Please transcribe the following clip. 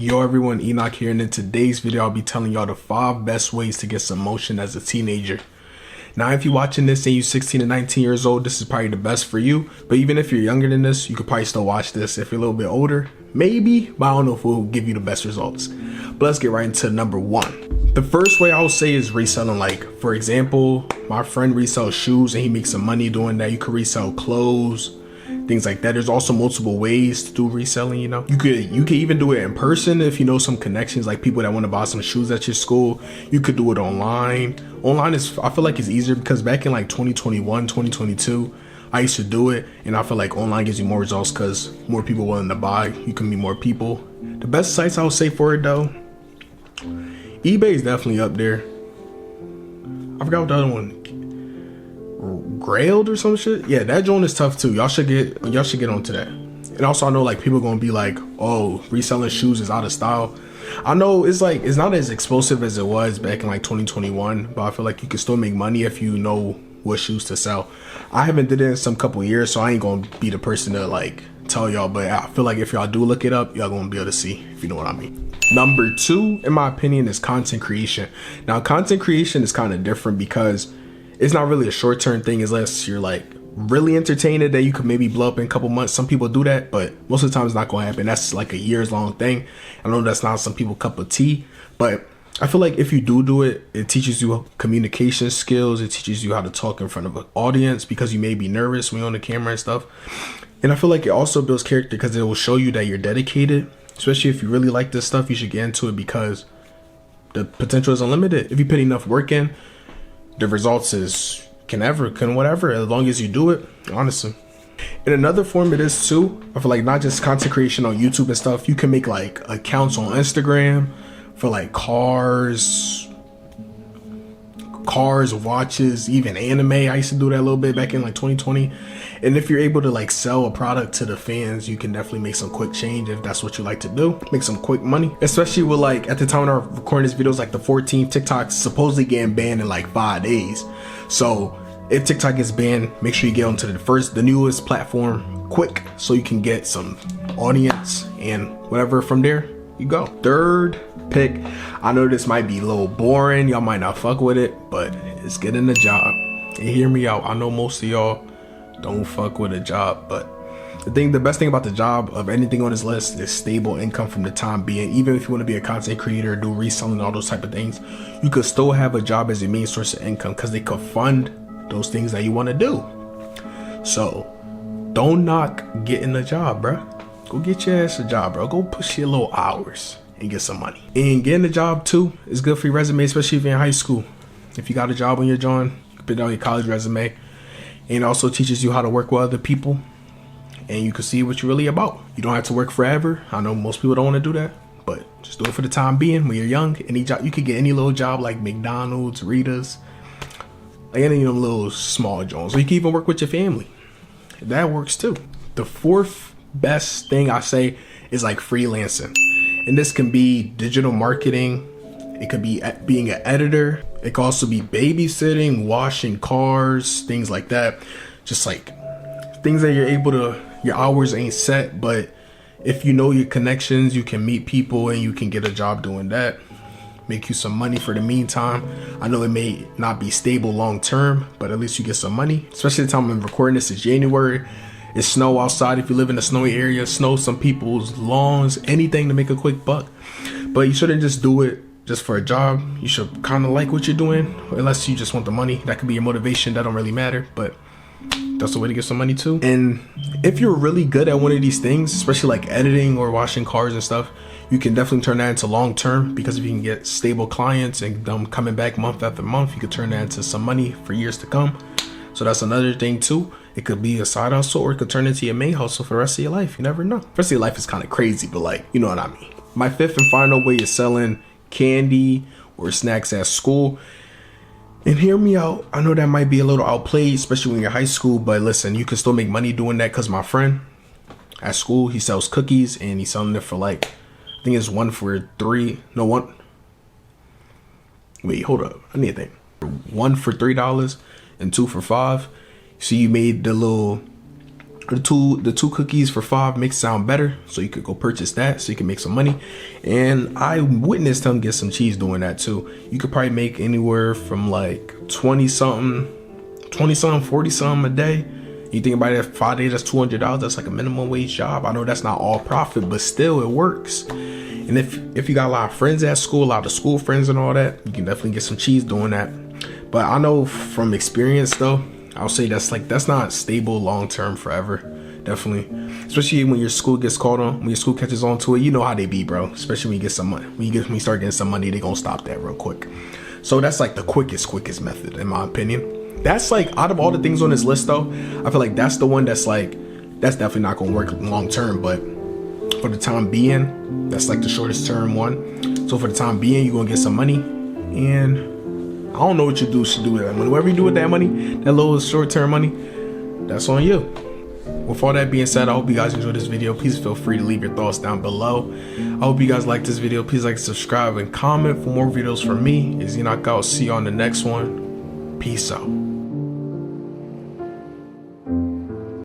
Yo everyone, Enoch here, and in today's video I'll be telling y'all the 5 best ways to get some motion as a teenager. Now if you're watching this and you're 16 to 19 years old, this is probably the best for you, but even if you're younger than this, you could probably still watch this. If you're a little bit older, maybe, but I don't know if it will give you the best results. But let's get right into number 1. The first way I would say is reselling. Like, for example, my friend resells shoes and he makes some money doing that. You could resell clothes, things like that. There's also multiple ways to do reselling, you know. You could even do it in person if you know some connections, like people that want to buy some shoes at your school. You could do it online. Online is, I feel like it's easier because back in like 2021, 2022, I used to do it, and I feel like online gives you more results because more people willing to buy. You can meet more people. The best sites I would say for it though, eBay is definitely up there. I forgot what the other one, Grailed or some shit. Yeah, that joint is tough too. Y'all should get onto that. And also I know like people gonna be like, oh, reselling shoes is out of style. I know it's like, it's not as explosive as it was back in like 2021, but I feel like you can still make money if you know what shoes to sell. I haven't did it in some couple years, so I ain't gonna be the person to like tell y'all, but I feel like if y'all do look it up, y'all gonna be able to see, if you know what I mean. Number 2, in my opinion, is content creation. Now content creation is kind of different because it's not really a short-term thing unless you're like really entertaining that you could maybe blow up in a couple months. Some people do that, but most of the time it's not going to happen. That's like a years-long thing. I know that's not some people's cup of tea, but I feel like if you do it, it teaches you communication skills. It teaches you how to talk in front of an audience because you may be nervous when you're on the camera and stuff. And I feel like it also builds character because it will show you that you're dedicated. Especially if you really like this stuff, you should get into it because the potential is unlimited. If you put enough work in, the results is can whatever, as long as you do it, honestly. And another form it is too, I feel like not just content creation on YouTube and stuff, you can make like accounts on Instagram for like cars, watches, even anime. I used to do that a little bit back in like 2020. And if you're able to like sell a product to the fans, you can definitely make some quick change if that's what you like to do. Make some quick money, especially with like at the time when I'm recording this video, like the 14th, TikTok's supposedly getting banned in like 5 days. So if TikTok gets banned, make sure you get onto the newest platform quick so you can get some audience and whatever from there you go. Third pick, I know this might be a little boring, y'all might not fuck with it, but it's getting a job. And hear me out, I know most of y'all don't fuck with a job, but the best thing about the job of anything on this list is stable income from the time being. Even if you want to be a content creator, do reselling, all those type of things, you could still have a job as a main source of income because they could fund those things that you want to do. So don't knock getting a job, bro. Go get your ass a job, bro. Go push your little hours and get some money. And getting a job too is good for your resume, especially if you're in high school. If you got a job on your joint, you can put it on your college resume. And it also teaches you how to work with other people, and you can see what you're really about. You don't have to work forever. I know most people don't want to do that, but just do it for the time being. When you're young, any job, you could get any little job like McDonald's, Rita's, like any of them little small joints. Or you can even work with your family. That works too. The 4th best thing I say is like freelancing. And this can be digital marketing. It could be being an editor. It could also be babysitting, washing cars, things like that. Just like things that you're able to, your hours ain't set, but if you know your connections, you can meet people and you can get a job doing that. Make you some money for the meantime. I know it may not be stable long term, but at least you get some money. Especially the time I'm recording this is January. It's snow outside. If you live in a snowy area, snow some people's lawns, anything to make a quick buck. But you shouldn't just do it just for a job. You should kind of like what you're doing, unless you just want the money. That could be your motivation. That don't really matter, but that's a way to get some money too. And if you're really good at one of these things, especially like editing or washing cars and stuff, you can definitely turn that into long term, because if you can get stable clients and them coming back month after month, you could turn that into some money for years to come. So that's another thing too. It could be a side hustle, or it could turn into your main hustle for the rest of your life. You never know. The rest of your life is kind of crazy, but like, you know what I mean. My 5th and final way is selling candy or snacks at school. And hear me out, I know that might be a little outplayed, especially when you're in high school, but listen, you can still make money doing that. Because my friend at school, he sells cookies and he's selling it for like, I think it's 1 for 3. No, one. Wait, hold up. I need to think. 1 for $3 and 2 for $5. So you made the little The two cookies for $5 makes it sound better, so you could go purchase that so you can make some money. And I witnessed him get some cheese doing that too. You could probably make anywhere from like 20 something, 40 something a day. You think about it, 5 days, that's $200. That's like a minimum wage job. I know that's not all profit, but still it works. And if you got a lot of friends at school, a lot of school friends and all that, you can definitely get some cheese doing that. But I know from experience though, I'll say that's not stable long term forever. Definitely, especially when your school gets called on, when your school catches on to it, you know how they be, bro. Especially when you get some money, when you start getting some money, they gonna stop that real quick. So that's like the quickest method, in my opinion. That's like, out of all the things on this list though, I feel like that's the one that's definitely not gonna work long term. But for the time being, that's like the shortest term one. So for the time being, you're gonna get some money, and I don't know what you should do with that money. Whatever you do with that money, that little short-term money, that's on you. With all that being said, I hope you guys enjoyed this video. Please feel free to leave your thoughts down below. I hope you guys like this video. Please like, subscribe, and comment for more videos from me. It's Enoch out. See you on the next one. Peace out.